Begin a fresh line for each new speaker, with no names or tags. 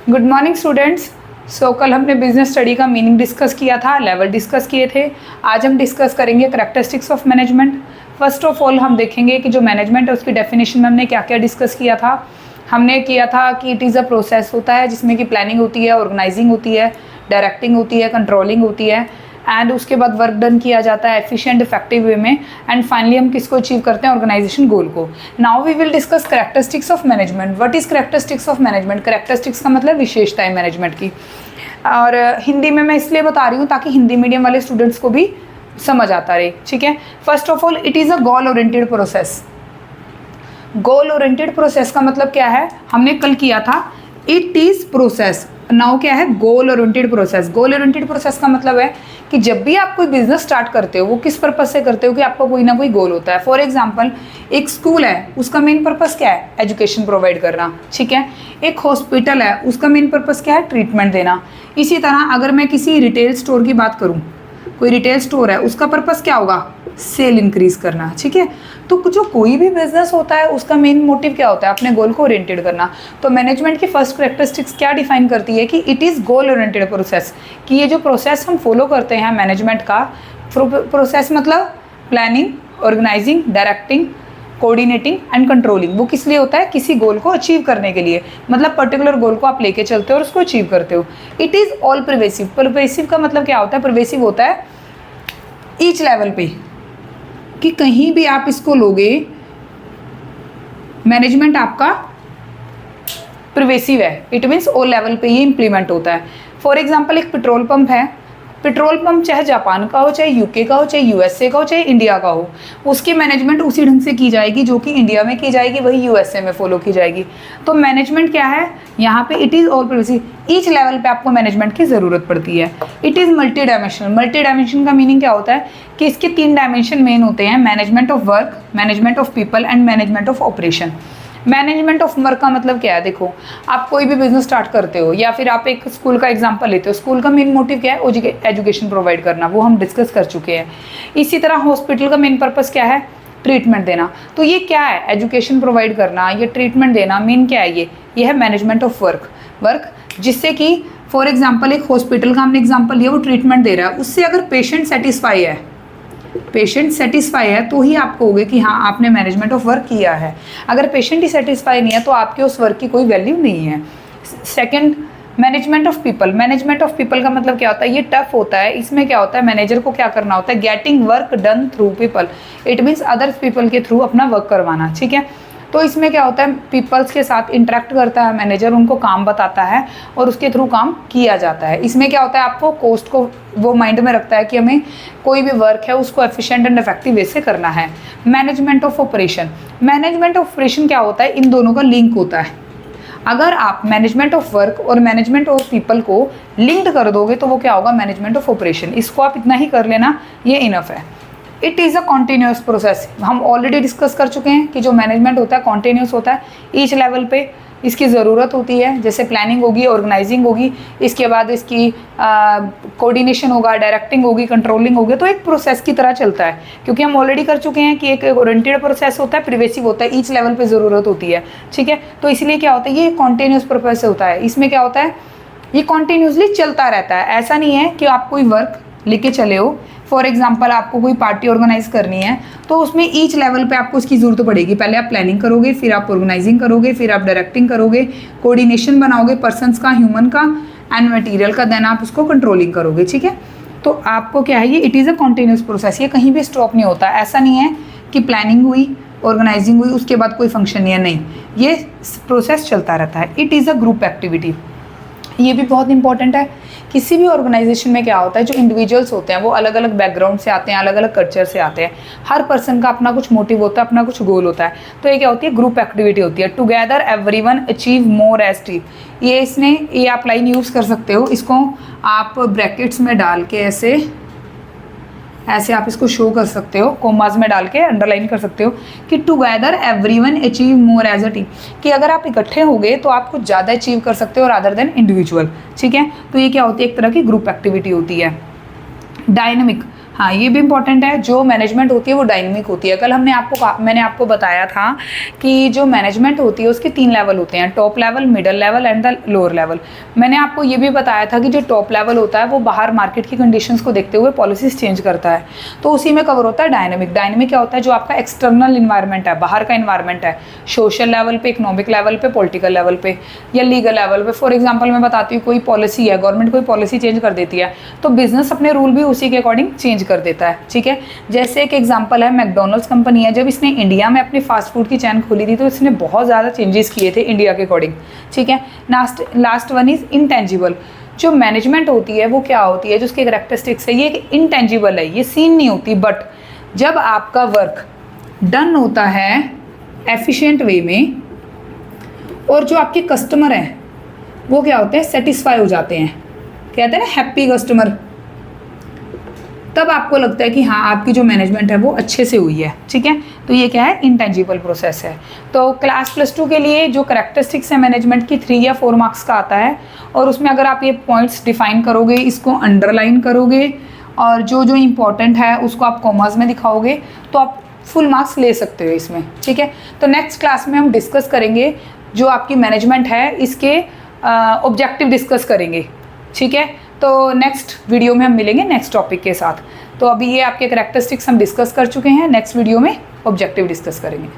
Good morning students. कल हमने business study का मीनिंग डिस्कस किया था, लेवल डिस्कस किए थे। आज हम डिस्कस करेंगे characteristics of management. First of all हम देखेंगे कि जो मैनेजमेंट है उसकी डेफिनेशन में हमने क्या क्या डिस्कस किया था। हमने किया था कि इट इज़ अ प्रोसेस होता है जिसमें कि प्लानिंग होती है, ऑर्गेनाइजिंग होती है, डायरेक्टिंग होती है, कंट्रोलिंग होती है एंड उसके बाद वर्क डन किया जाता है एफिशिएंट इफेक्टिव वे में एंड फाइनली हम किसको अचीव करते हैं, ऑर्गेनाइजेशन गोल को। Now we will discuss characteristics of management. What is characteristics of management? Characteristics का मतलब विशेषताएं मैनेजमेंट की। और हिंदी में मैं इसलिए बता रही हूँ ताकि हिंदी मीडियम वाले स्टूडेंट्स को भी समझ आता रहे, ठीक है। First of all it is a goal oriented process. Goal oriented process का मतलब क्या है, हमने कल किया था इट इज प्रोसेस। नाउ क्या है, goal oriented process. Goal oriented process का मतलब है कि जब भी आप कोई बिजनेस स्टार्ट करते हो वो किस पर्पज से करते हो कि आपका कोई ना कोई गोल होता है। फॉर एग्जांपल एक स्कूल है, उसका मेन पर्पस क्या है, एजुकेशन प्रोवाइड करना, ठीक है। एक हॉस्पिटल है, उसका मेन पर्पस क्या है, ट्रीटमेंट देना। इसी तरह अगर मैं किसी रिटेल स्टोर की बात करूँ, कोई रिटेल स्टोर है, उसका पर्पस क्या होगा, सेल इंक्रीज करना, ठीक है। तो जो कोई भी बिजनेस होता है उसका मेन मोटिव क्या होता है, अपने गोल को ओरिएंटेड करना। तो मैनेजमेंट की फर्स्ट कैरेक्टरिस्टिक्स क्या डिफाइन करती है कि it is goal oriented process, कि ये जो प्रोसेस हम फॉलो करते हैं मैनेजमेंट का प्रोसेस मतलब planning, organising, directing, coordinating and controlling, वो किस लिए होता है, किसी गोल को अचीव करने के लिए। मतलब पर्टिकुलर गोल को आप लेके चलते हो और उसको अचीव करते हो। It is all pervasive. Pervasive का मतलब क्या होता है, परवेसिव होता है ईच लेवल पे, कि कहीं भी आप इसको लोगे मैनेजमेंट आपका परवेसिव है। इट मीन्स ऑल लेवल पे ये इंप्लीमेंट होता है। फॉर एग्जांपल एक पेट्रोल पंप है, पेट्रोल पंप चाहे जापान का हो, चाहे यूके का हो, चाहे यूएसए का हो, चाहे इंडिया का हो, उसकी मैनेजमेंट उसी ढंग से की जाएगी जो कि इंडिया में की जाएगी वही यूएसए में फॉलो की जाएगी। तो मैनेजमेंट क्या है यहाँ पे, it is all pervasive. Each level पे आपको मैनेजमेंट की ज़रूरत पड़ती है। It is multi dimensional. Multi dimension का मीनिंग क्या होता है कि इसके 3 डायमेंशन मेन होते हैं, management of work, management of people and management of operation. Management of work का मतलब क्या है, देखो आप कोई भी बिजनेस स्टार्ट करते हो या फिर आप एक स्कूल का एग्जांपल लेते हो, स्कूल का मेन मोटिव क्या है, एजुकेशन प्रोवाइड करना, वो हम डिस्कस कर चुके हैं। इसी तरह हॉस्पिटल का मेन पर्पस क्या है, ट्रीटमेंट देना। तो ये क्या है, एजुकेशन प्रोवाइड करना, ये ट्रीटमेंट देना, मेन क्या है, ये है मैनेजमेंट ऑफ वर्क जिससे कि फॉर एग्जाम्पल एक हॉस्पिटल का हमने एग्जाम्पल लिया, वो ट्रीटमेंट दे रहा है, उससे अगर पेशेंट सेटिस्फाई है तो ही आप कहोगे कि हाँ आपने मैनेजमेंट ऑफ वर्क किया है। अगर पेशेंट ही सेटिस्फाई नहीं है तो आपके उस वर्क की कोई वैल्यू नहीं है। Second, management of people. Management of people का मतलब क्या होता है, ये टफ होता है। इसमें क्या होता है, मैनेजर को क्या करना होता है, getting work done through people. It means others people के थ्रू अपना वर्क करवाना, ठीक है। तो इसमें क्या होता है, पीपल्स के साथ इंटरेक्ट करता है मैनेजर, उनको काम बताता है और उसके थ्रू काम किया जाता है। इसमें क्या होता है, आपको कॉस्ट को वो माइंड में रखता है कि हमें कोई भी वर्क है उसको एफिशिएंट एंड इफेक्टिव वे से करना है। Management of operation. Management of operation क्या होता है, इन दोनों का लिंक होता है। अगर आप मैनेजमेंट ऑफ वर्क और मैनेजमेंट ऑफ पीपल को लिंक्ड कर दोगे तो वो क्या होगा, मैनेजमेंट ऑफ ऑपरेशन। इसको आप इतना ही कर लेना, ये इनफ है। It is a continuous process. हम ऑलरेडी डिस्कस कर चुके हैं कि जो मैनेजमेंट होता है कॉन्टीन्यूस होता है, ईच लेवल पे इसकी ज़रूरत होती है। जैसे प्लानिंग होगी, ऑर्गेनाइजिंग होगी, इसके बाद इसकी कोऑर्डिनेशन होगा, डायरेक्टिंग होगी, कंट्रोलिंग होगी। तो एक प्रोसेस की तरह चलता है, क्योंकि हम ऑलरेडी कर चुके हैं कि एक ओरिएंटेड प्रोसेस होता है, परवेसिव होता है, ईच लेवल पे ज़रूरत होती है, ठीक है। तो इसलिए क्या होता है, ये कॉन्टीन्यूस प्रोसेस होता है। इसमें क्या होता है, ये कॉन्टीन्यूसली चलता रहता है। ऐसा नहीं है कि आप कोई वर्क लेके चले हो, फॉर एग्जाम्पल आपको कोई पार्टी ऑर्गेनाइज करनी है तो उसमें ईच लेवल पे आपको इसकी ज़रूरत पड़ेगी। पहले आप प्लानिंग करोगे, फिर आप ऑर्गेनाइजिंग करोगे, फिर आप डायरेक्टिंग करोगे, कोऑर्डिनेशन बनाओगे पर्सन्स का, ह्यूमन का एंड मटेरियल का, देन आप उसको कंट्रोलिंग करोगे, ठीक है। तो आपको क्या है, ये it is a continuous process, ये कहीं भी स्टॉप नहीं होता। ऐसा नहीं है कि प्लानिंग हुई, ऑर्गेनाइजिंग हुई, उसके बाद कोई फंक्शन नहीं है, नहीं, ये प्रोसेस चलता रहता है। It is a group activity. ये भी बहुत इंपॉर्टेंट है। किसी भी ऑर्गेनाइजेशन में क्या होता है, जो इंडिविजुअल्स होते हैं वो अलग अलग बैकग्राउंड से आते हैं, अलग अलग कल्चर से आते हैं। हर पर्सन का अपना कुछ मोटिव होता है, अपना कुछ गोल होता है। तो ये क्या होती है, ग्रुप एक्टिविटी होती है। Together everyone achieve more as team. ये आप लाइन यूज़ कर सकते हो, इसको आप ब्रैकेट्स में डाल के ऐसे आप इसको शो कर सकते हो, कोमास में डाल के अंडरलाइन कर सकते हो कि together everyone achieve more as a team, कि अगर आप इकट्ठे हो गए तो आप कुछ ज़्यादा अचीव कर सकते हो रादर देन इंडिविजुअल, ठीक है। तो ये क्या होती है, एक तरह की ग्रुप एक्टिविटी होती है। डायनेमिक। हाँ, ये भी इंपॉर्टेंट है। जो मैनेजमेंट होती है वो डायनेमिक होती है। कल मैंने आपको बताया था कि जो मैनेजमेंट होती है उसके 3 लेवल होते हैं, top level, middle level and the lower level. मैंने आपको ये भी बताया था कि जो टॉप लेवल होता है वो बाहर मार्केट की कंडीशंस को देखते हुए पॉलिसीज चेंज करता है, तो उसी में कवर होता है डायनेमिक। डायनेमिक क्या होता है? जो आपका एक्सटर्नल इन्वायरमेंट है, बाहर का इन्वायरमेंट है, सोशल लेवल पे, इकोनॉमिक लेवल पे, पॉलिटिकल लेवल पे या लीगल लेवल पे। फॉर एग्जाम्पल मैं बताती हूँ, कोई पॉलिसी है, गवर्नमेंट कोई पॉलिसी चेंज कर देती है तो बिजनेस अपने रूल भी उसी के अकॉर्डिंग चेंज कर देता है। ठीक है, जैसे एक एग्जांपल है, मैकडॉनल्ड्स कंपनी है, जब इसने इंडिया में अपनी फास्ट फूड की चैन खोली थी तो इसने बहुत ज़्यादा चेंजेस किए थे इंडिया के अकॉर्डिंग। ठीक है, लास्ट वन इज इंटेंजिबल। जो मैनेजमेंट होती है वो क्या होती है, जो उसके कैरेक्टरिस्टिक्स है, ये इंटेंजिबल है, ये सीन नहीं होती, बट जब आपका वर्क डन होता है एफिशिएंट वे में और जो आपके कस्टमर हैं वो क्या होते हैं, सेटिस्फाई हो जाते हैं, कहते हैं ना हैप्पी कस्टमर, तब आपको लगता है कि हाँ आपकी जो मैनेजमेंट है वो अच्छे से हुई है। ठीक है, तो ये क्या है, इंटेंजिबल प्रोसेस है। तो क्लास +2 के लिए जो कैरेक्टरिस्टिक्स है मैनेजमेंट की 3 या 4 मार्क्स का आता है, और उसमें अगर आप ये पॉइंट्स डिफाइन करोगे, इसको अंडरलाइन करोगे और जो जो इम्पोर्टेंट है उसको आप कॉमर्स में दिखाओगे तो आप फुल मार्क्स ले सकते हो इसमें। ठीक है, तो नेक्स्ट क्लास में हम डिस्कस करेंगे जो आपकी मैनेजमेंट है, इसके ऑब्जेक्टिव डिस्कस करेंगे। ठीक है, तो नेक्स्ट वीडियो में हम मिलेंगे नेक्स्ट टॉपिक के साथ। तो अभी ये आपके कैरेक्टरिस्टिक्स हम डिस्कस कर चुके हैं, नेक्स्ट वीडियो में ऑब्जेक्टिव डिस्कस करेंगे।